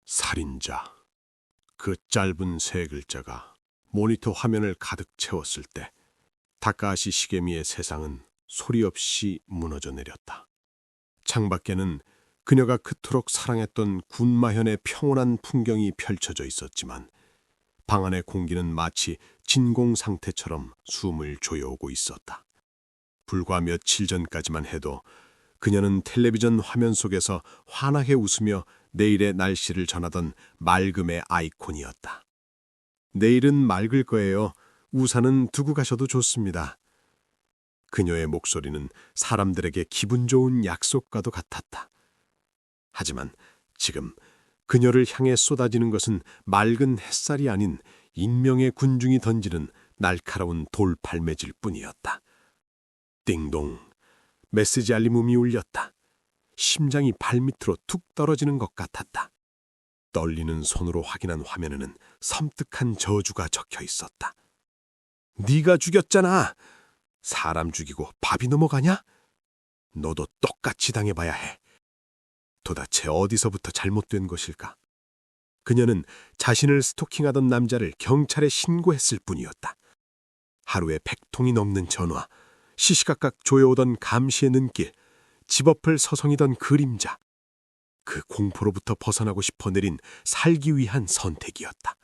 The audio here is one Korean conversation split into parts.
살인자. 그 짧은 세 글자가 모니터 화면을 가득 채웠을 때 다카하시 시게미의 세상은 소리 없이 무너져 내렸다. 창밖에는 그녀가 그토록 사랑했던 군마현의 평온한 풍경이 펼쳐져 있었지만 방 안의 공기는 마치 진공 상태처럼 숨을 조여오고 있었다. 불과 며칠 전까지만 해도 그녀는 텔레비전 화면 속에서 환하게 웃으며 내일의 날씨를 전하던 맑음의 아이콘이었다. 내일은 맑을 거예요. 우산은 두고 가셔도 좋습니다. 그녀의 목소리는 사람들에게 기분 좋은 약속과도 같았다. 하지만 지금 그녀를 향해 쏟아지는 것은 맑은 햇살이 아닌 인명의 군중이 던지는 날카로운 돌팔매질 뿐이었다. 띵동, 메시지 알림음이 울렸다. 심장이 발밑으로 툭 떨어지는 것 같았다. 떨리는 손으로 확인한 화면에는 섬뜩한 저주가 적혀 있었다. 네가 죽였잖아. 사람 죽이고 밥이 넘어가냐? 너도 똑같이 당해봐야 해. 도대체 어디서부터 잘못된 것일까? 그녀는 자신을 스토킹하던 남자를 경찰에 신고했을 뿐이었다. 하루에 100통이 넘는 전화, 시시각각 조여오던 감시의 눈길, 집 앞을 서성이던 그림자. 그 공포로부터 벗어나고 싶어 내린 살기 위한 선택이었다.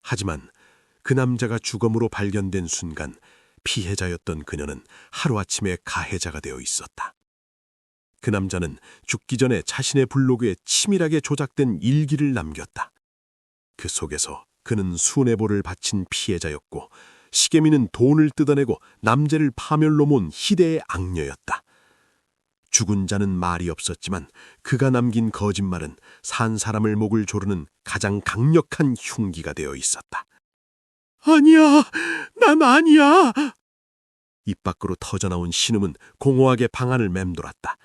하지만 그 남자가 주검으로 발견된 순간 피해자였던 그녀는 하루아침에 가해자가 되어 있었다. 그 남자는 죽기 전에 자신의 블로그에 치밀하게 조작된 일기를 남겼다. 그 속에서 그는 순애보를 바친 피해자였고 시게미는 돈을 뜯어내고 남자를 파멸로 모은 희대의 악녀였다. 죽은 자는 말이 없었지만 그가 남긴 거짓말은 산 사람을 목을 조르는 가장 강력한 흉기가 되어 있었다. 아니야, 난 아니야. 입 밖으로 터져나온 신음은 공허하게 방 안을 맴돌았다.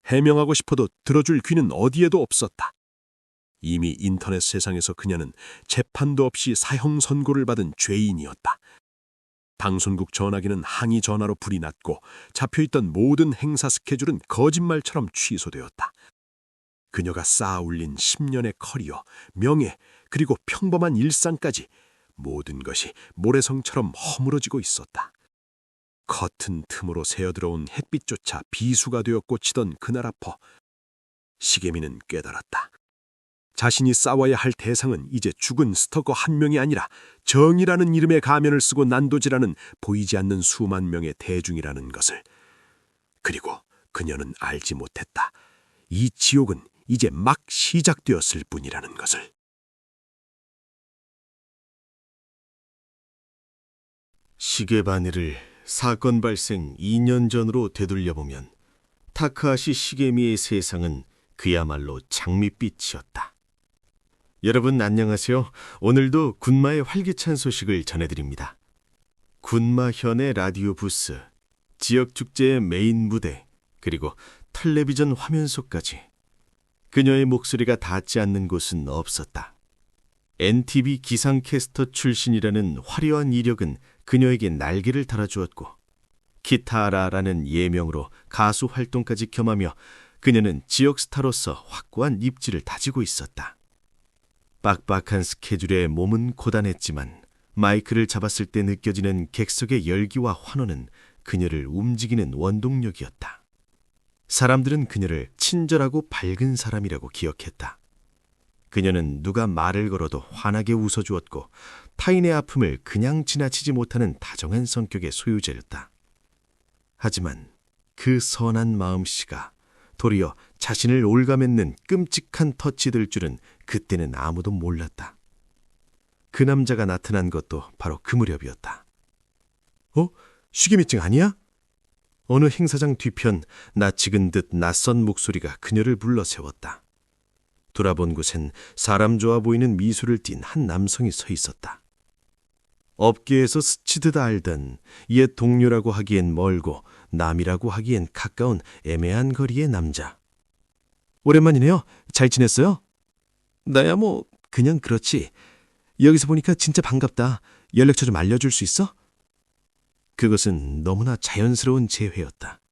해명하고 싶어도 들어줄 귀는 어디에도 없었다. 이미 인터넷 세상에서 그녀는 재판도 없이 사형 선고를 받은 죄인이었다. 방송국 전화기는 항의 전화로 불이 났고 잡혀있던 모든 행사 스케줄은 거짓말처럼 취소되었다. 그녀가 쌓아 올린 10년의 커리어, 명예, 그리고 평범한 일상까지 모든 것이 모래성처럼 허물어지고 있었다. 커튼 틈으로 새어들어온 햇빛조차 비수가 되어 꽂히던 그날 앞어 시게미는 깨달았다. 자신이 싸워야 할 대상은 이제 죽은 스토커 한 명이 아니라 정의라는 이름의 가면을 쓰고 난도질하는 보이지 않는 수만 명의 대중이라는 것을. 그리고 그녀는 알지 못했다. 이 지옥은 이제 막 시작되었을 뿐이라는 것을. 시계바늘을 사건 발생 2년 전으로 되돌려보면 타카하시 시게미의 세상은 그야말로 장밋빛이었다. 여러분 안녕하세요. 오늘도 군마의 활기찬 소식을 전해드립니다. 군마현의 라디오 부스, 지역 축제의 메인 무대, 그리고 텔레비전 화면 속까지 그녀의 목소리가 닿지 않는 곳은 없었다. NTV 기상캐스터 출신이라는 화려한 이력은 그녀에게 날개를 달아주었고 키타라라는 예명으로 가수 활동까지 겸하며 그녀는 지역 스타로서 확고한 입지를 다지고 있었다. 빡빡한 스케줄에 몸은 고단했지만 마이크를 잡았을 때 느껴지는 객석의 열기와 환호는 그녀를 움직이는 원동력이었다. 사람들은 그녀를 친절하고 밝은 사람이라고 기억했다. 그녀는 누가 말을 걸어도 환하게 웃어주었고 타인의 아픔을 그냥 지나치지 못하는 다정한 성격의 소유자였다. 하지만 그 선한 마음씨가 도리어 자신을 올가맺는 끔찍한 덫이 될 줄은 그때는 아무도 몰랐다. 그 남자가 나타난 것도 바로 그 무렵이었다. 시계미증 아니야? 어느 행사장 뒤편 낯익은 듯 낯선 목소리가 그녀를 불러 세웠다. 돌아본 곳엔 사람 좋아 보이는 미소를 띤 한 남성이 서 있었다. 업계에서 스치듯 알던 옛 동료라고 하기엔 멀고 남이라고 하기엔 가까운 애매한 거리의 남자. 오랜만이네요. 잘 지냈어요? 나야 뭐 그냥 그렇지. 여기서 보니까 진짜 반갑다. 연락처 좀 알려줄 수 있어? 그것은 너무나 자연스러운 재회였다.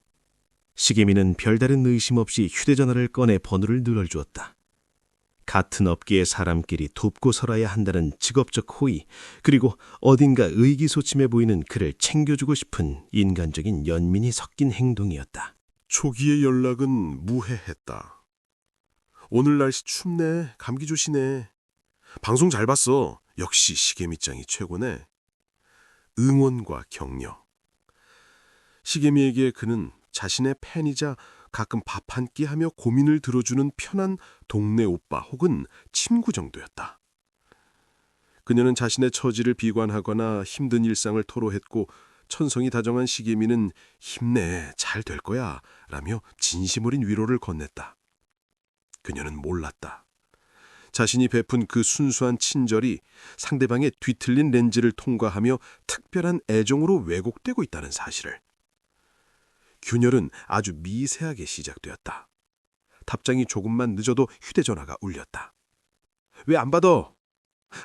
시계미는 별다른 의심 없이 휴대전화를 꺼내 번호를 눌러주었다. 같은 업계의 사람끼리 돕고 살아야 한다는 직업적 호의, 그리고 어딘가 의기소침해 보이는 그를 챙겨주고 싶은 인간적인 연민이 섞인 행동이었다. 초기의 연락은 무해했다. 오늘 날씨 춥네. 감기 조심해. 방송 잘 봤어. 역시 시계미짱이 최고네. 응원과 격려. 시계미에게 그는 자신의 팬이자 가끔 밥 한 끼 하며 고민을 들어주는 편한 동네 오빠 혹은 친구 정도였다. 그녀는 자신의 처지를 비관하거나 힘든 일상을 토로했고 천성이 다정한 시계미는 힘내, 잘 될 거야 라며 진심 어린 위로를 건넸다. 그녀는 몰랐다. 자신이 베푼 그 순수한 친절이 상대방의 뒤틀린 렌즈를 통과하며 특별한 애정으로 왜곡되고 있다는 사실을. 균열은 아주 미세하게 시작되었다. 답장이 조금만 늦어도 휴대전화가 울렸다. 왜 안 받아?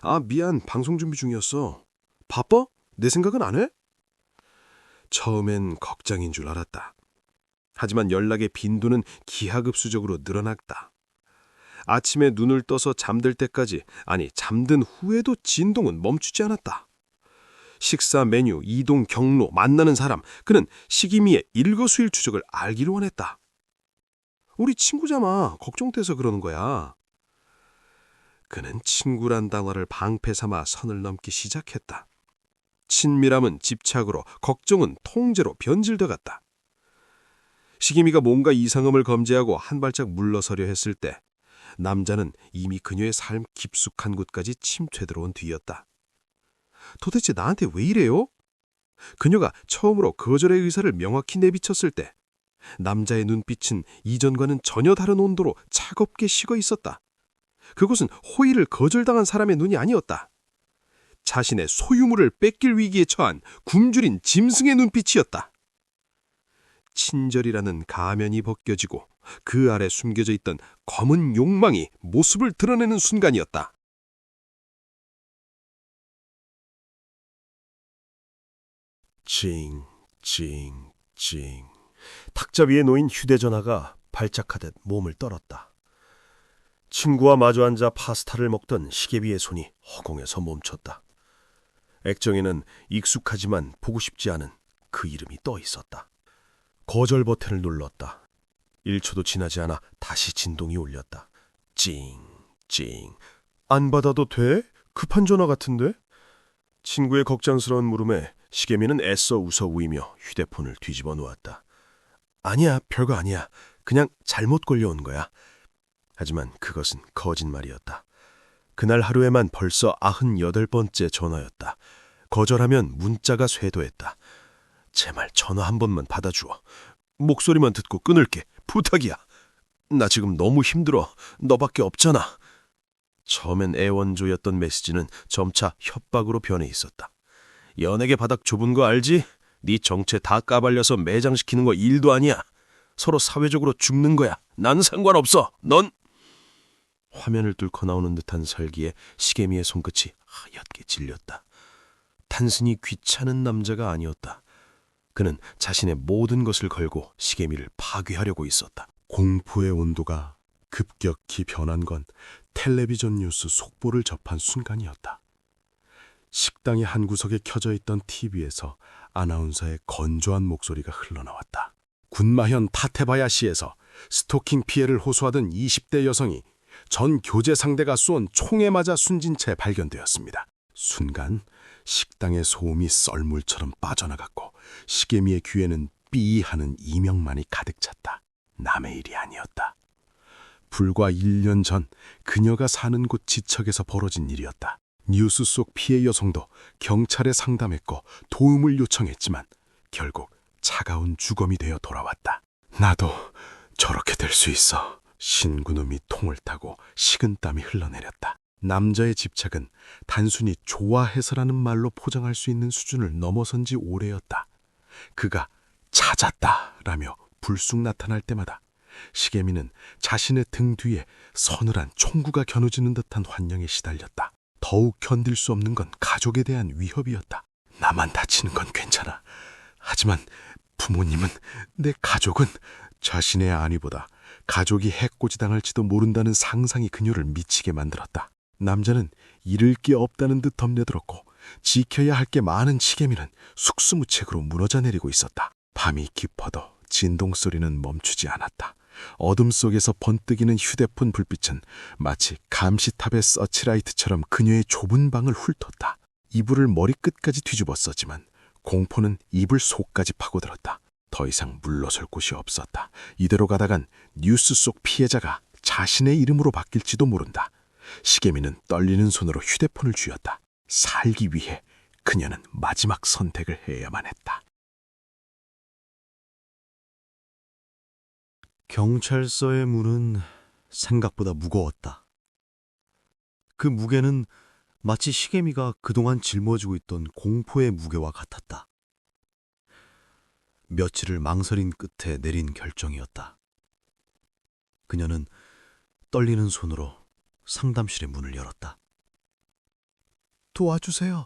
아, 미안. 방송 준비 중이었어. 바빠? 내 생각은 안 해? 처음엔 걱정인 줄 알았다. 하지만 연락의 빈도는 기하급수적으로 늘어났다. 아침에 눈을 떠서 잠들 때까지, 아니 잠든 후에도 진동은 멈추지 않았다. 식사 메뉴, 이동 경로, 만나는 사람, 그는 시기미의 일거수일투족을 알기를 원했다. 우리 친구잖아. 걱정돼서 그러는 거야. 그는 친구란 단어를 방패 삼아 선을 넘기 시작했다. 친밀함은 집착으로, 걱정은 통제로 변질돼 갔다. 시기미가 뭔가 이상함을 검지하고 한 발짝 물러서려 했을 때 남자는 이미 그녀의 삶 깊숙한 곳까지 침투해 들어온 뒤였다. 도대체 나한테 왜 이래요? 그녀가 처음으로 거절의 의사를 명확히 내비쳤을 때 남자의 눈빛은 이전과는 전혀 다른 온도로 차갑게 식어 있었다. 그것은 호의를 거절당한 사람의 눈이 아니었다. 자신의 소유물을 뺏길 위기에 처한 굶주린 짐승의 눈빛이었다. 친절이라는 가면이 벗겨지고 그 아래 숨겨져 있던 검은 욕망이 모습을 드러내는 순간이었다. 징. 탁자 위에 놓인 휴대전화가 발작하듯 몸을 떨었다. 친구와 마주 앉아 파스타를 먹던 시계비의 손이 허공에서 멈췄다. 액정에는 익숙하지만 보고 싶지 않은 그 이름이 떠 있었다. 거절 버튼을 눌렀다. 1초도 지나지 않아 다시 진동이 울렸다. 찡. 안 받아도 돼? 급한 전화 같은데? 친구의 걱정스러운 물음에 시계미는 애써 웃어 우이며 휴대폰을 뒤집어 놓았다. 아니야, 별거 아니야. 그냥 잘못 걸려온 거야. 하지만 그것은 거짓말이었다. 그날 하루에만 벌써 98번째 전화였다. 거절하면 문자가 쇄도했다. 제발 전화 한 번만 받아주어. 목소리만 듣고 끊을게. 부탁이야. 나 지금 너무 힘들어. 너밖에 없잖아. 처음엔 애원조였던 메시지는 점차 협박으로 변해 있었다. 연예계 바닥 좁은 거 알지? 네 정체 다 까발려서 매장시키는 거 일도 아니야. 서로 사회적으로 죽는 거야. 난 상관없어. 넌... 화면을 뚫고 나오는 듯한 설기에 시계미의 손끝이 하얗게 질렸다. 단순히 귀찮은 남자가 아니었다. 그는 자신의 모든 것을 걸고 시계미를 파괴하려고 있었다. 공포의 온도가 급격히 변한 건 텔레비전 뉴스 속보를 접한 순간이었다. 식당의 한 구석에 켜져 있던 TV에서 아나운서의 건조한 목소리가 흘러나왔다. 군마현 타테바야시에서 스토킹 피해를 호소하던 20대 여성이 전 교제 상대가 쏜 총에 맞아 숨진 채 발견되었습니다. 순간 식당의 소음이 썰물처럼 빠져나갔고 시계미의 귀에는 삐 하는 이명만이 가득 찼다. 남의 일이 아니었다. 불과 1년 전 그녀가 사는 곳 지척에서 벌어진 일이었다. 뉴스 속 피해 여성도 경찰에 상담했고 도움을 요청했지만 결국 차가운 주검이 되어 돌아왔다. 나도 저렇게 될 수 있어. 신구놈이 통을 타고 식은땀이 흘러내렸다. 남자의 집착은 단순히 좋아해서라는 말로 포장할 수 있는 수준을 넘어선 지 오래였다. 그가 찾았다라며 불쑥 나타날 때마다 시계미는 자신의 등 뒤에 서늘한 총구가 겨누지는 듯한 환영에 시달렸다. 더욱 견딜 수 없는 건 가족에 대한 위협이었다. 나만 다치는 건 괜찮아. 하지만 부모님은, 내 가족은 자신의 안위보다 가족이 해코지당할지도 모른다는 상상이 그녀를 미치게 만들었다. 남자는 잃을 게 없다는 듯 덤벼들었고 지켜야 할 게 많은 시계미는 숙수무책으로 무너져 내리고 있었다. 밤이 깊어도 진동 소리는 멈추지 않았다. 어둠 속에서 번뜩이는 휴대폰 불빛은 마치 감시탑의 서치라이트처럼 그녀의 좁은 방을 훑었다. 이불을 머리끝까지 뒤집어 썼지만 공포는 이불 속까지 파고들었다. 더 이상 물러설 곳이 없었다. 이대로 가다간 뉴스 속 피해자가 자신의 이름으로 바뀔지도 모른다. 시계미는 떨리는 손으로 휴대폰을 쥐었다. 살기 위해 그녀는 마지막 선택을 해야만 했다. 경찰서의 문은 생각보다 무거웠다. 그 무게는 마치 시계미가 그동안 짊어지고 있던 공포의 무게와 같았다. 며칠을 망설인 끝에 내린 결정이었다. 그녀는 떨리는 손으로 상담실의 문을 열었다. 도와주세요.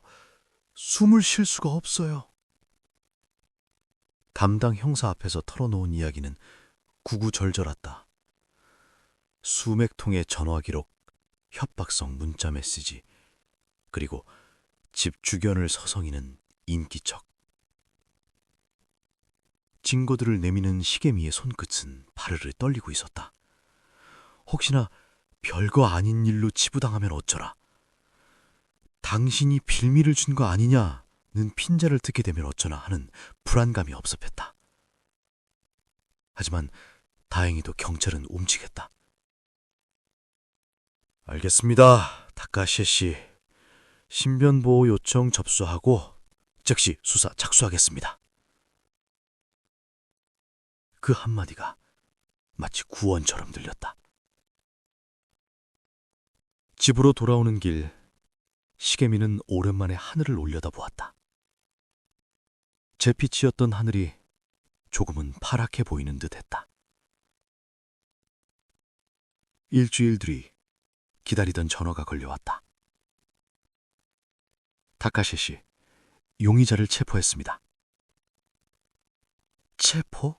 숨을 쉴 수가 없어요. 담당 형사 앞에서 털어놓은 이야기는 구구절절했다. 수백 통의 전화 기록, 협박성 문자 메시지, 그리고 집 주변을 서성이는 인기척. 증거들을 내미는 시계미의 손끝은 파르르 떨리고 있었다. 혹시나 별거 아닌 일로 치부당하면 어쩌라. 당신이 빌미를 준 거 아니냐는 핀자를 듣게 되면 어쩌나 하는 불안감이 엄습했다. 하지만 다행히도 경찰은 움직였다. 알겠습니다, 다카시 씨. 신변보호 요청 접수하고 즉시 수사 착수하겠습니다. 그 한마디가 마치 구원처럼 들렸다. 집으로 돌아오는 길, 시계미는 오랜만에 하늘을 올려다보았다. 잿빛이었던 하늘이 조금은 파랗게 보이는 듯했다. 일주일 뒤 기다리던 전화가 걸려왔다. 다카시 씨, 용의자를 체포했습니다. 체포?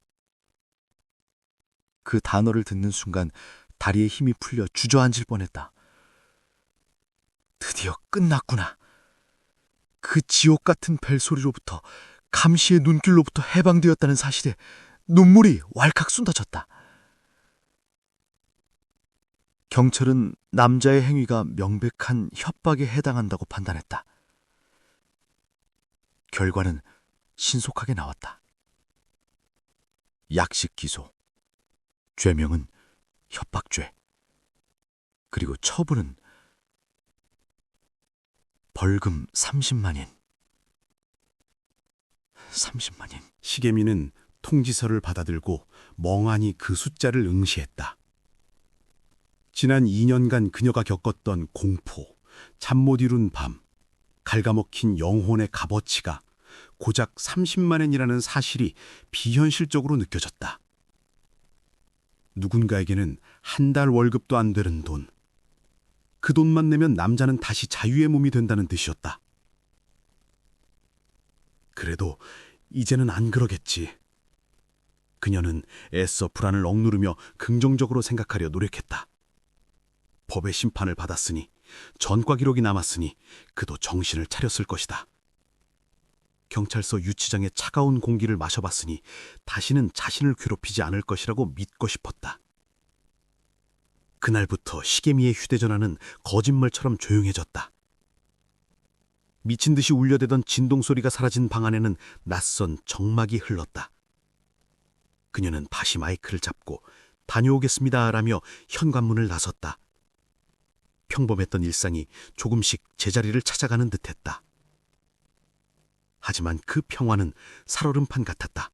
그 단어를 듣는 순간 다리에 힘이 풀려 주저앉을 뻔했다. 드디어 끝났구나. 그 지옥 같은 벨소리로부터, 감시의 눈길로부터 해방되었다는 사실에 눈물이 왈칵 쏟아졌다. 경찰은 남자의 행위가 명백한 협박에 해당한다고 판단했다. 결과는 신속하게 나왔다. 약식 기소, 죄명은 협박죄, 그리고 처분은 벌금 30만엔. 30만엔. 시계미는 통지서를 받아들고 멍하니 그 숫자를 응시했다. 지난 2년간 그녀가 겪었던 공포, 잠 못 이룬 밤, 갉아먹힌 영혼의 값어치가 고작 30만엔이라는 사실이 비현실적으로 느껴졌다. 누군가에게는 한 달 월급도 안 되는 돈. 그 돈만 내면 남자는 다시 자유의 몸이 된다는 뜻이었다. 그래도 이제는 안 그러겠지. 그녀는 애써 불안을 억누르며 긍정적으로 생각하려 노력했다. 법의 심판을 받았으니, 전과 기록이 남았으니 그도 정신을 차렸을 것이다. 경찰서 유치장의 차가운 공기를 마셔봤으니 다시는 자신을 괴롭히지 않을 것이라고 믿고 싶었다. 그날부터 시계미의 휴대전화는 거짓말처럼 조용해졌다. 미친 듯이 울려대던 진동소리가 사라진 방 안에는 낯선 정막이 흘렀다. 그녀는 다시 마이크를 잡고 다녀오겠습니다라며 현관문을 나섰다. 평범했던 일상이 조금씩 제자리를 찾아가는 듯했다. 하지만 그 평화는 살얼음판 같았다.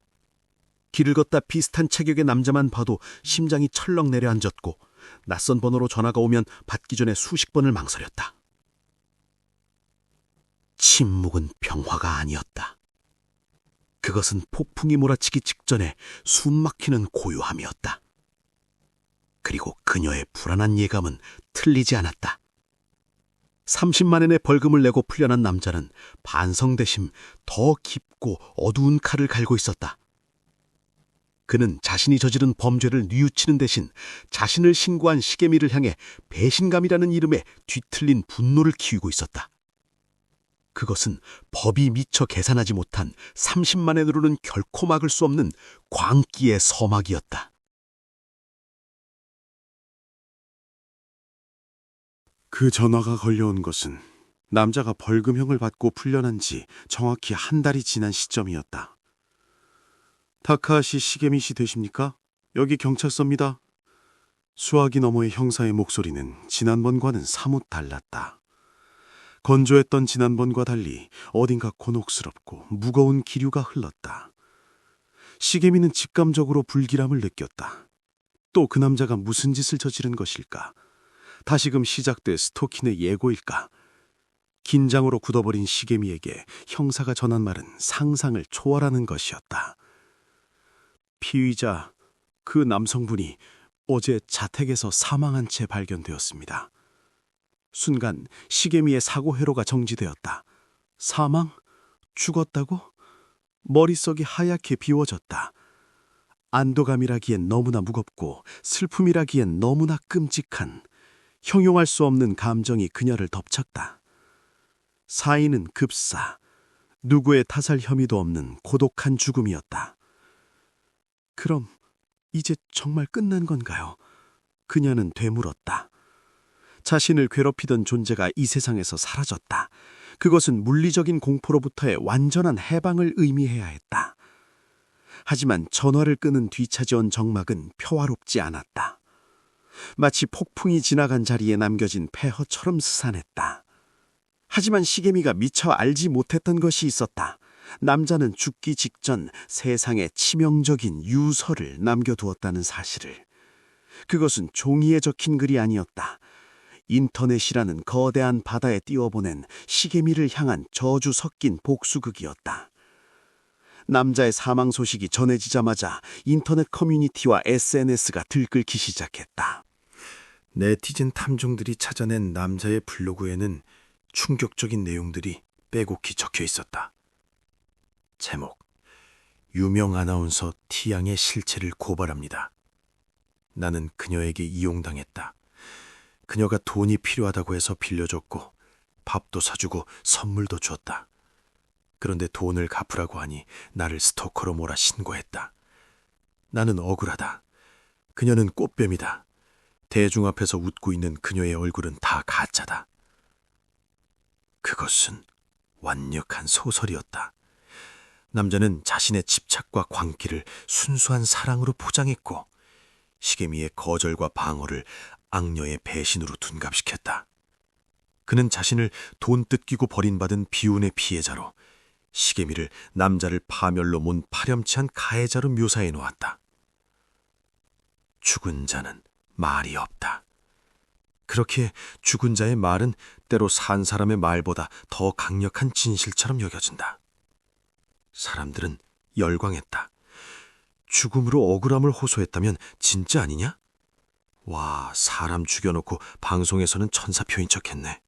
길을 걷다 비슷한 체격의 남자만 봐도 심장이 철렁 내려앉았고, 낯선 번호로 전화가 오면 받기 전에 수십 번을 망설였다. 침묵은 평화가 아니었다. 그것은 폭풍이 몰아치기 직전에 숨막히는 고요함이었다. 그리고 그녀의 불안한 예감은 틀리지 않았다. 30만엔의 벌금을 내고 풀려난 남자는 반성대심 더 깊고 어두운 칼을 갈고 있었다. 그는 자신이 저지른 범죄를 뉘우치는 대신 자신을 신고한 시계미를 향해 배신감이라는 이름의 뒤틀린 분노를 키우고 있었다. 그것은 법이 미처 계산하지 못한 30만엔으로는 결코 막을 수 없는 광기의 서막이었다. 그 전화가 걸려온 것은 남자가 벌금형을 받고 풀려난 지 정확히 한 달이 지난 시점이었다. 타카하시 시게미 씨 되십니까? 여기 경찰서입니다. 수화기 너머의 형사의 목소리는 지난번과는 사뭇 달랐다. 건조했던 지난번과 달리 어딘가 곤혹스럽고 무거운 기류가 흘렀다. 시게미는 직감적으로 불길함을 느꼈다. 또 그 남자가 무슨 짓을 저지른 것일까? 다시금 시작될 스토킨의 예고일까? 긴장으로 굳어버린 시게미에게 형사가 전한 말은 상상을 초월하는 것이었다. 피의자, 그 남성분이 어제 자택에서 사망한 채 발견되었습니다. 순간 시게미의 사고 회로가 정지되었다. 사망? 죽었다고? 머릿속이 하얗게 비워졌다. 안도감이라기엔 너무나 무겁고 슬픔이라기엔 너무나 끔찍한, 형용할 수 없는 감정이 그녀를 덮쳤다. 사인은 급사, 누구의 타살 혐의도 없는 고독한 죽음이었다. 그럼 이제 정말 끝난 건가요? 그녀는 되물었다. 자신을 괴롭히던 존재가 이 세상에서 사라졌다. 그것은 물리적인 공포로부터의 완전한 해방을 의미해야 했다. 하지만 전화를 끄는 뒤차지온 정막은 평화롭지 않았다. 마치 폭풍이 지나간 자리에 남겨진 폐허처럼 스산했다. 하지만 시게미가 미처 알지 못했던 것이 있었다. 남자는 죽기 직전 세상에 치명적인 유서를 남겨두었다는 사실을. 그것은 종이에 적힌 글이 아니었다. 인터넷이라는 거대한 바다에 띄워보낸 시게미를 향한 저주 섞인 복수극이었다. 남자의 사망 소식이 전해지자마자 인터넷 커뮤니티와 SNS가 들끓기 시작했다. 네티즌 탐정들이 찾아낸 남자의 블로그에는 충격적인 내용들이 빼곡히 적혀 있었다. 제목: 유명 아나운서 티양의 실체를 고발합니다. 나는 그녀에게 이용당했다. 그녀가 돈이 필요하다고 해서 빌려줬고 밥도 사주고 선물도 줬다. 그런데 돈을 갚으라고 하니 나를 스토커로 몰아 신고했다. 나는 억울하다. 그녀는 꽃뱀이다. 대중 앞에서 웃고 있는 그녀의 얼굴은 다 가짜다. 그것은 완력한 소설이었다. 남자는 자신의 집착과 광기를 순수한 사랑으로 포장했고 시게미의 거절과 방어를 악녀의 배신으로 둔갑시켰다. 그는 자신을 돈 뜯기고 버림받은 비운의 피해자로, 시게미를 남자를 파멸로 몬 파렴치한 가해자로 묘사해 놓았다. 죽은 자는 말이 없다. 그렇게 죽은 자의 말은 때로 산 사람의 말보다 더 강력한 진실처럼 여겨진다. 사람들은 열광했다. 죽음으로 억울함을 호소했다면 진짜 아니냐? 와, 사람 죽여놓고 방송에서는 천사표인 척했네.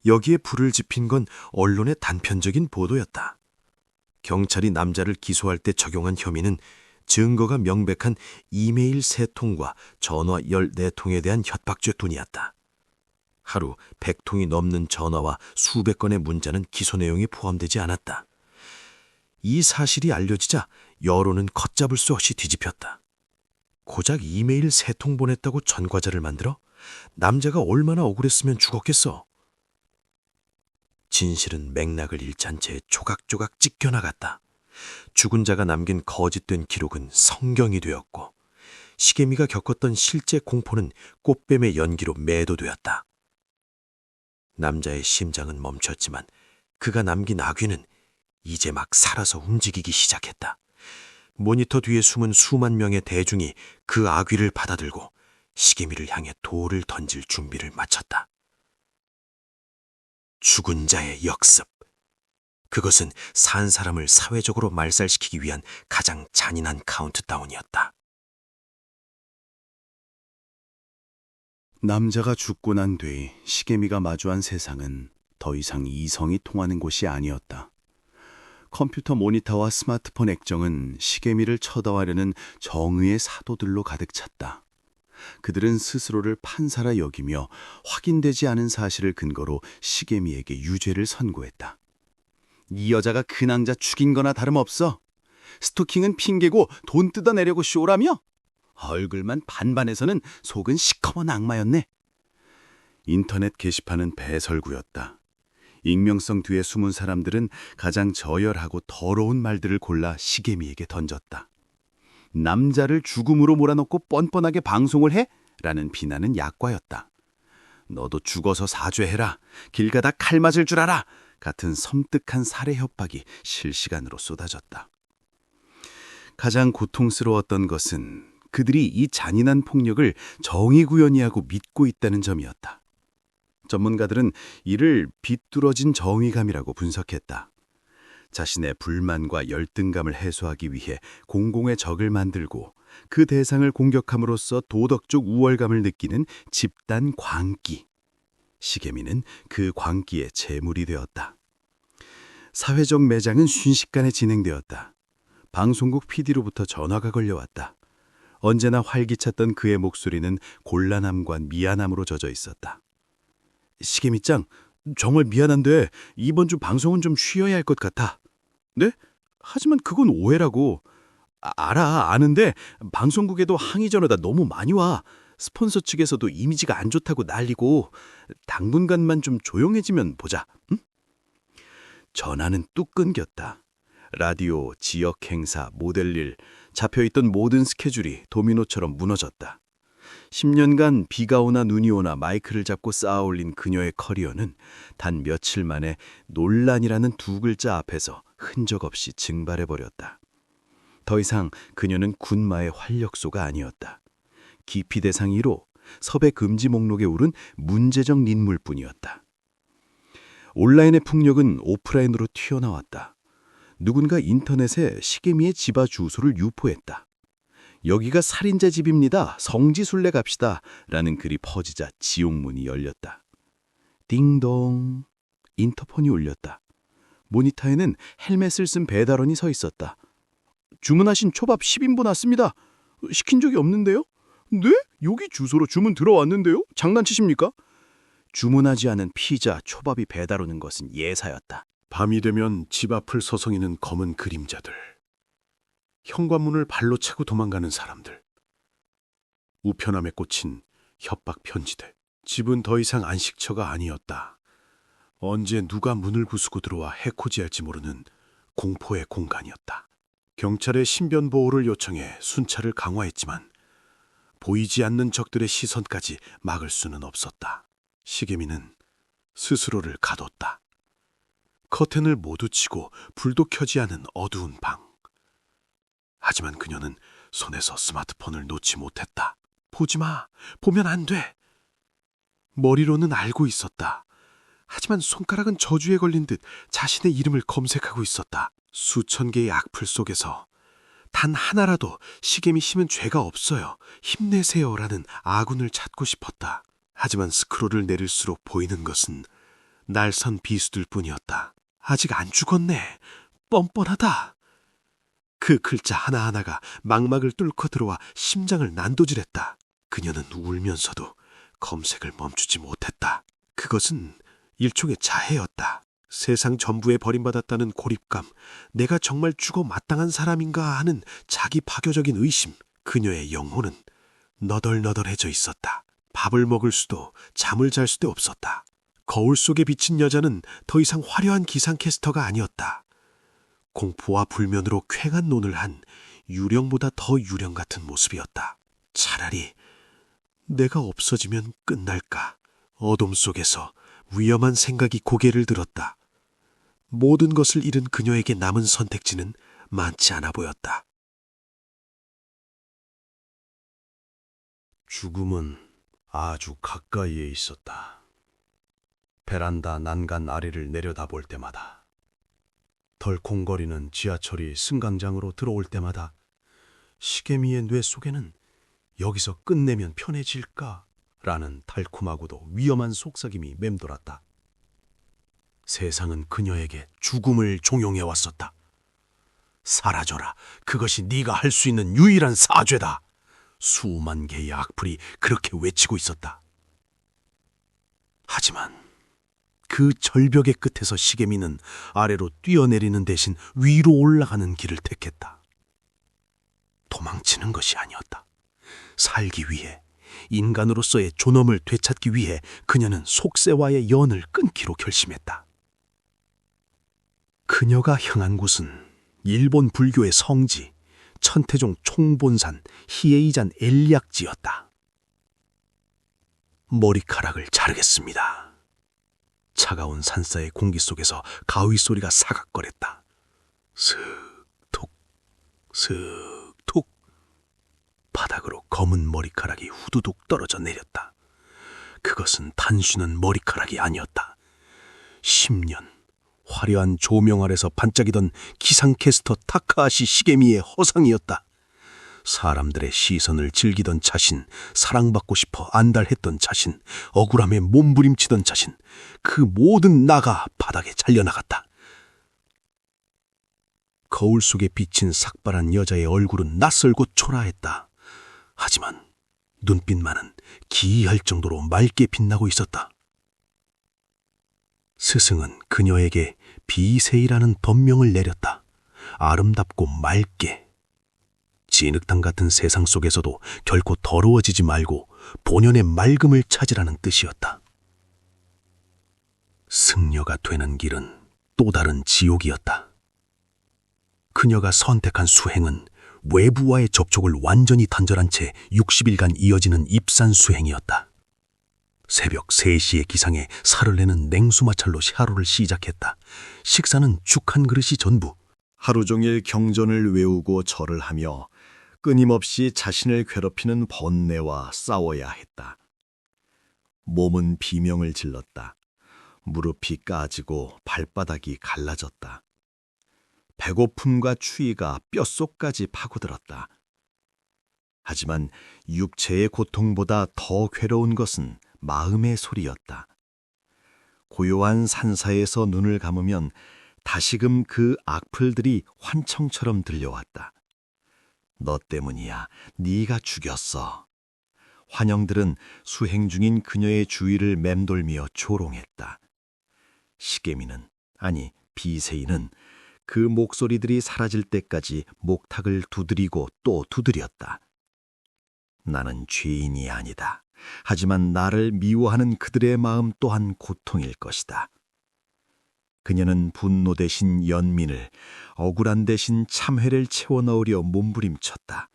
여기에 불을 지핀 건 언론의 단편적인 보도였다. 경찰이 남자를 기소할 때 적용한 혐의는 증거가 명백한 이메일 3통과 전화 14통에 대한 협박죄뿐이었다. 하루 100통이 넘는 전화와 수백 건의 문자는 기소 내용이 포함되지 않았다. 이 사실이 알려지자 여론은 걷잡을 수 없이 뒤집혔다. 고작 이메일 3통 보냈다고 전과자를 만들어? 남자가 얼마나 억울했으면 죽었겠어. 진실은 맥락을 잃찬 채 조각조각 찢겨나갔다. 죽은 자가 남긴 거짓된 기록은 성경이 되었고 시게미가 겪었던 실제 공포는 꽃뱀의 연기로 매도되었다. 남자의 심장은 멈췄지만 그가 남긴 악귀는 이제 막 살아서 움직이기 시작했다. 모니터 뒤에 숨은 수만 명의 대중이 그 악귀를 받아들고 시게미를 향해 돌을 던질 준비를 마쳤다. 죽은 자의 역습. 그것은 산 사람을 사회적으로 말살시키기 위한 가장 잔인한 카운트다운이었다. 남자가 죽고 난 뒤 시게미가 마주한 세상은 더 이상 이성이 통하는 곳이 아니었다. 컴퓨터 모니터와 스마트폰 액정은 시계미를 처다하려는 정의의 사도들로 가득 찼다. 그들은 스스로를 판사라 여기며 확인되지 않은 사실을 근거로 시계미에게 유죄를 선고했다. 이 여자가 그 낭자 죽인 거나 다름없어. 스토킹은 핑계고 돈 뜯어내려고 쇼라며? 얼굴만 반반해서는 속은 시커먼 악마였네. 인터넷 게시판은 배설구였다. 익명성 뒤에 숨은 사람들은 가장 저열하고 더러운 말들을 골라 시계미에게 던졌다. 남자를 죽음으로 몰아넣고 뻔뻔하게 방송을 해? 라는 비난은 약과였다. 너도 죽어서 사죄해라. 길 가다 칼 맞을 줄 알아. 같은 섬뜩한 살해 협박이 실시간으로 쏟아졌다. 가장 고통스러웠던 것은 그들이 이 잔인한 폭력을 정의구현이하고 믿고 있다는 점이었다. 전문가들은 이를 비뚤어진 정의감이라고 분석했다. 자신의 불만과 열등감을 해소하기 위해 공공의 적을 만들고 그 대상을 공격함으로써 도덕적 우월감을 느끼는 집단 광기. 시계미는 그 광기의 제물이 되었다. 사회적 매장은 순식간에 진행되었다. 방송국 PD로부터 전화가 걸려왔다. 언제나 활기찼던 그의 목소리는 곤란함과 미안함으로 젖어 있었다. 시계미짱, 정말 미안한데 이번 주 방송은 좀 쉬어야 할 것 같아. 네? 하지만 그건 오해라고. 알아, 아는데 방송국에도 항의 전화가 너무 많이 와. 스폰서 측에서도 이미지가 안 좋다고 난리고. 당분간만 좀 조용해지면 보자. 응? 전화는 뚝 끊겼다. 라디오, 지역 행사, 모델일, 잡혀있던 모든 스케줄이 도미노처럼 무너졌다. 10년간 비가 오나 눈이 오나 마이크를 잡고 쌓아올린 그녀의 커리어는 단 며칠 만에 논란이라는 두 글자 앞에서 흔적 없이 증발해버렸다. 더 이상 그녀는 군마의 활력소가 아니었다. 기피 대상 1호, 섭외 금지 목록에 오른 문제적 인물뿐이었다. 온라인의 폭력은 오프라인으로 튀어나왔다. 누군가 인터넷에 시계미의 집안 주소를 유포했다. 여기가 살인자 집입니다. 성지순례 갑시다. 라는 글이 퍼지자 지옥문이 열렸다. 띵동. 인터폰이 울렸다. 모니터에는 헬멧을 쓴 배달원이 서 있었다. 주문하신 초밥 10인분 왔습니다. 시킨 적이 없는데요? 네? 여기 주소로 주문 들어왔는데요? 장난치십니까? 주문하지 않은 피자, 초밥이 배달 오는 것은 예사였다. 밤이 되면 집 앞을 서성이는 검은 그림자들. 현관문을 발로 차고 도망가는 사람들. 우편함에 꽂힌 협박 편지들. 집은 더 이상 안식처가 아니었다. 언제 누가 문을 부수고 들어와 해코지할지 모르는 공포의 공간이었다. 경찰에 신변 보호를 요청해 순찰을 강화했지만 보이지 않는 적들의 시선까지 막을 수는 없었다. 시계미는 스스로를 가뒀다. 커튼을 모두 치고 불도 켜지 않은 어두운 방. 하지만 그녀는 손에서 스마트폰을 놓지 못했다. 보지 마. 보면 안 돼. 머리로는 알고 있었다. 하지만 손가락은 저주에 걸린 듯 자신의 이름을 검색하고 있었다. 수천 개의 악플 속에서 단 하나라도 시계미 씨는 죄가 없어요. 힘내세요라는 아군을 찾고 싶었다. 하지만 스크롤을 내릴수록 보이는 것은 날선 비수들 뿐이었다. 아직 안 죽었네. 뻔뻔하다. 그 글자 하나하나가 망막을 뚫고 들어와 심장을 난도질했다. 그녀는 울면서도 검색을 멈추지 못했다. 그것은 일종의 자해였다. 세상 전부에 버림받았다는 고립감, 내가 정말 죽어 마땅한 사람인가 하는 자기 파괴적인 의심, 그녀의 영혼은 너덜너덜해져 있었다. 밥을 먹을 수도 잠을 잘 수도 없었다. 거울 속에 비친 여자는 더 이상 화려한 기상캐스터가 아니었다. 공포와 불면으로 쾌한 논을 한 유령보다 더 유령 같은 모습이었다. 차라리 내가 없어지면 끝날까. 어둠 속에서 위험한 생각이 고개를 들었다. 모든 것을 잃은 그녀에게 남은 선택지는 많지 않아 보였다. 죽음은 아주 가까이에 있었다. 베란다 난간 아래를 내려다볼 때마다, 덜컹거리는 지하철이 승강장으로 들어올 때마다 시계미의 뇌 속에는 여기서 끝내면 편해질까라는 달콤하고도 위험한 속삭임이 맴돌았다. 세상은 그녀에게 죽음을 종용해 왔었다. 사라져라. 그것이 네가 할 수 있는 유일한 사죄다. 수만 개의 악플이 그렇게 외치고 있었다. 하지만 그 절벽의 끝에서 시계미는 아래로 뛰어내리는 대신 위로 올라가는 길을 택했다. 도망치는 것이 아니었다. 살기 위해, 인간으로서의 존엄을 되찾기 위해 그녀는 속세와의 연을 끊기로 결심했다. 그녀가 향한 곳은 일본 불교의 성지, 천태종 총본산 히에이잔 엘리악지였다. 머리카락을 자르겠습니다. 차가운 산사의 공기 속에서 가위 소리가 사각거렸다. 슥툭, 슥툭. 바닥으로 검은 머리카락이 후두둑 떨어져 내렸다. 그것은 단순한 머리카락이 아니었다. 10년 화려한 조명 아래서 반짝이던 기상캐스터 타카하시 시게미의 허상이었다. 사람들의 시선을 즐기던 자신, 사랑받고 싶어 안달했던 자신, 억울함에 몸부림치던 자신, 그 모든 나가 바닥에 잘려나갔다. 거울 속에 비친 삭발한 여자의 얼굴은 낯설고 초라했다. 하지만 눈빛만은 기이할 정도로 맑게 빛나고 있었다. 스승은 그녀에게 비세이라는 법명을 내렸다. 아름답고 맑게. 진흙탕 같은 세상 속에서도 결코 더러워지지 말고 본연의 맑음을 찾으라는 뜻이었다. 승려가 되는 길은 또 다른 지옥이었다. 그녀가 선택한 수행은 외부와의 접촉을 완전히 단절한 채 60일간 이어지는 입산 수행이었다. 새벽 3시의 기상에 살을 내는 냉수마찰로 하루를 시작했다. 식사는 죽 한 그릇이 전부. 하루 종일 경전을 외우고 절을 하며 끊임없이 자신을 괴롭히는 번뇌와 싸워야 했다. 몸은 비명을 질렀다. 무릎이 까지고 발바닥이 갈라졌다. 배고픔과 추위가 뼛속까지 파고들었다. 하지만 육체의 고통보다 더 괴로운 것은 마음의 소리였다. 고요한 산사에서 눈을 감으면 다시금 그 악플들이 환청처럼 들려왔다. 너 때문이야. 네가 죽였어. 환영들은 수행 중인 그녀의 주위를 맴돌며 조롱했다. 시게미는, 아니 비세이는 그 목소리들이 사라질 때까지 목탁을 두드리고 또 두드렸다. 나는 죄인이 아니다. 하지만 나를 미워하는 그들의 마음 또한 고통일 것이다. 그녀는 분노 대신 연민을, 억울한 대신 참회를 채워 넣으려 몸부림쳤다.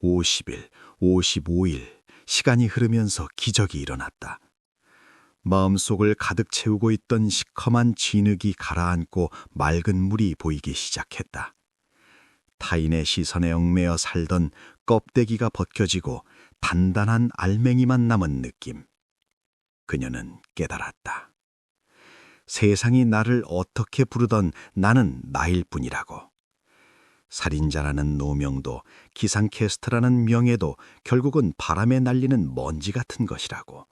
50일, 55일, 시간이 흐르면서 기적이 일어났다. 마음속을 가득 채우고 있던 시커먼 진흙이 가라앉고 맑은 물이 보이기 시작했다. 타인의 시선에 얽매여 살던 껍데기가 벗겨지고 단단한 알맹이만 남은 느낌. 그녀는 깨달았다. 세상이 나를 어떻게 부르던 나는 나일 뿐이라고. 살인자라는 노명도 기상캐스터라는 명예도 결국은 바람에 날리는 먼지 같은 것이라고.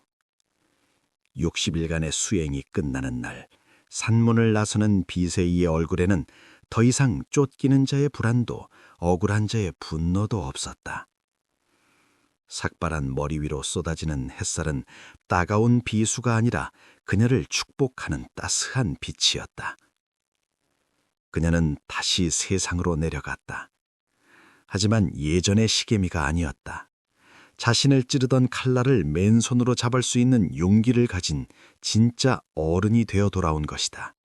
60일간의 수행이 끝나는 날, 산문을 나서는 비세이의 얼굴에는 더 이상 쫓기는 자의 불안도 억울한 자의 분노도 없었다. 삭발한 머리 위로 쏟아지는 햇살은 따가운 비수가 아니라 그녀를 축복하는 따스한 빛이었다. 그녀는 다시 세상으로 내려갔다. 하지만 예전의 시게미가 아니었다. 자신을 찌르던 칼날을 맨손으로 잡을 수 있는 용기를 가진 진짜 어른이 되어 돌아온 것이다.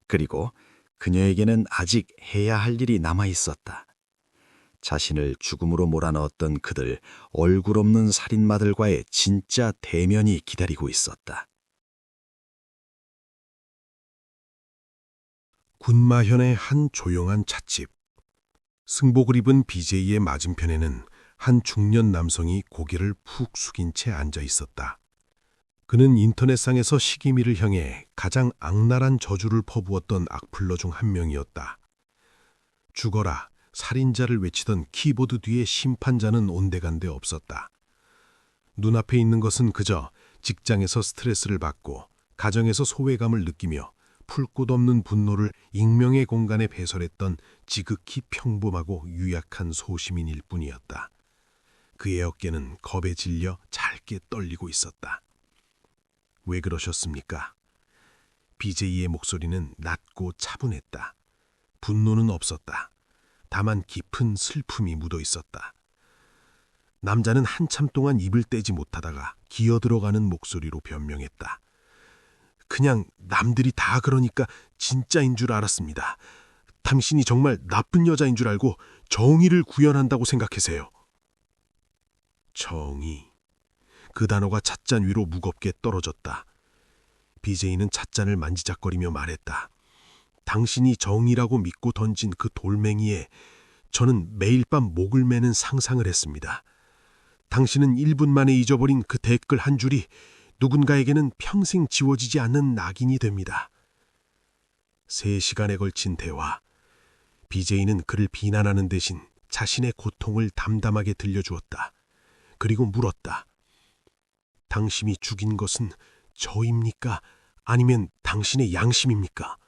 그리고 그녀에게는 아직 해야 할 일이 남아 있었다. 자신을 죽음으로 몰아넣었던 그들, 얼굴 없는 살인마들과의 진짜 대면이 기다리고 있었다. 군마현의 한 조용한 찻집. 승복을 입은 BJ의 맞은편에는 한 중년 남성이 고개를 푹 숙인 채 앉아 있었다. 그는 인터넷상에서 시기미를 향해 가장 악랄한 저주를 퍼부었던 악플러 중 한 명이었다. 죽어라, 살인자를 외치던 키보드 뒤에 심판자는 온데간데 없었다. 눈앞에 있는 것은 그저 직장에서 스트레스를 받고 가정에서 소외감을 느끼며 풀 곳 없는 분노를 익명의 공간에 배설했던 지극히 평범하고 유약한 소시민일 뿐이었다. 그의 어깨는 겁에 질려 잘게 떨리고 있었다. 왜 그러셨습니까? BJ의 목소리는 낮고 차분했다. 분노는 없었다. 다만 깊은 슬픔이 묻어 있었다. 남자는 한참 동안 입을 떼지 못하다가 기어들어가는 목소리로 변명했다. 그냥 남들이 다 그러니까 진짜인 줄 알았습니다. 당신이 정말 나쁜 여자인 줄 알고 정의를 구현한다고 생각하세요. 정의. 그 단어가 찻잔 위로 무겁게 떨어졌다. BJ는 찻잔을 만지작거리며 말했다. 당신이 정의라고 믿고 던진 그 돌멩이에 저는 매일 밤 목을 매는 상상을 했습니다. 당신은 1분 만에 잊어버린 그 댓글 한 줄이 누군가에게는 평생 지워지지 않는 낙인이 됩니다. 3시간에 걸친 대화. BJ는 그를 비난하는 대신 자신의 고통을 담담하게 들려주었다. 그리고 물었다. 당신이 죽인 것은 저입니까? 아니면 당신의 양심입니까?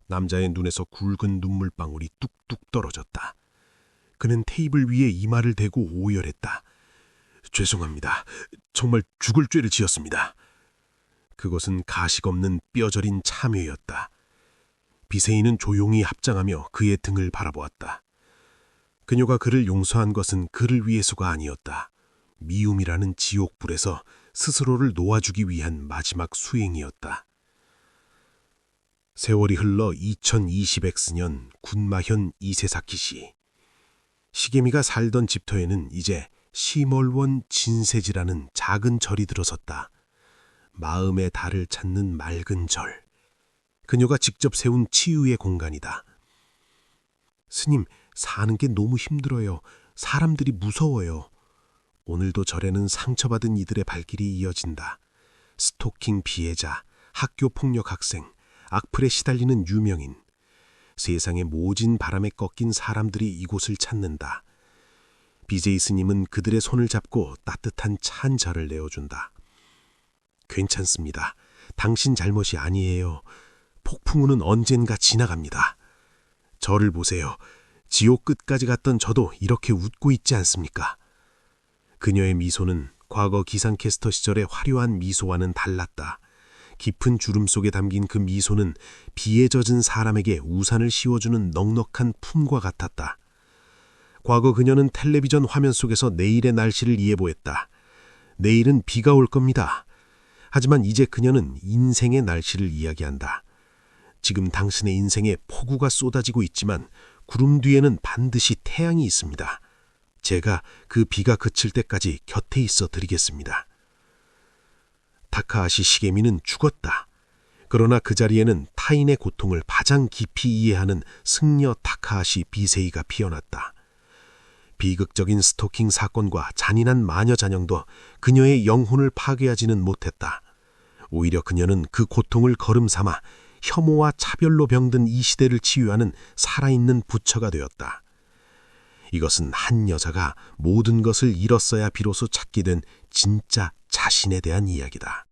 남자의 눈에서 굵은 눈물방울이 뚝뚝 떨어졌다. 그는 테이블 위에 이마를 대고 오열했다. 죄송합니다. 정말 죽을 죄를 지었습니다. 그것은 가식 없는 뼈저린 참회였다. 비세이는 조용히 합장하며 그의 등을 바라보았다. 그녀가 그를 용서한 것은 그를 위해서가 아니었다. 미움이라는 지옥불에서 스스로를 놓아주기 위한 마지막 수행이었다. 세월이 흘러 2020X년 군마현 이세사키 시게미가 살던 집터에는 이제 시멀원 진세지라는 작은 절이 들어섰다. 마음의 달을 찾는 맑은 절. 그녀가 직접 세운 치유의 공간이다. 스님, 사는 게 너무 힘들어요. 사람들이 무서워요. 오늘도 절에는 상처받은 이들의 발길이 이어진다. 스토킹 피해자, 학교 폭력 학생, 악플에 시달리는 유명인. 세상의 모진 바람에 꺾인 사람들이 이곳을 찾는다. BJ 스님은 그들의 손을 잡고 따뜻한 찬 절을 내어준다. 괜찮습니다. 당신 잘못이 아니에요. 폭풍우는 언젠가 지나갑니다. 저를 보세요. 지옥 끝까지 갔던 저도 이렇게 웃고 있지 않습니까? 그녀의 미소는 과거 기상캐스터 시절의 화려한 미소와는 달랐다. 깊은 주름 속에 담긴 그 미소는 비에 젖은 사람에게 우산을 씌워주는 넉넉한 품과 같았다. 과거 그녀는 텔레비전 화면 속에서 내일의 날씨를 예보했다. 내일은 비가 올 겁니다. 하지만 이제 그녀는 인생의 날씨를 이야기한다. 지금 당신의 인생에 폭우가 쏟아지고 있지만 구름 뒤에는 반드시 태양이 있습니다. 제가 그 비가 그칠 때까지 곁에 있어 드리겠습니다. 타카하시 시게미는 죽었다. 그러나 그 자리에는 타인의 고통을 가장 깊이 이해하는 승려 타카하시 비세이가 피어났다. 비극적인 스토킹 사건과 잔인한 마녀 잔영도 그녀의 영혼을 파괴하지는 못했다. 오히려 그녀는 그 고통을 거름삼아 혐오와 차별로 병든 이 시대를 치유하는 살아있는 부처가 되었다. 이것은 한 여자가 모든 것을 잃었어야 비로소 찾게 된 진짜 자신에 대한 이야기다.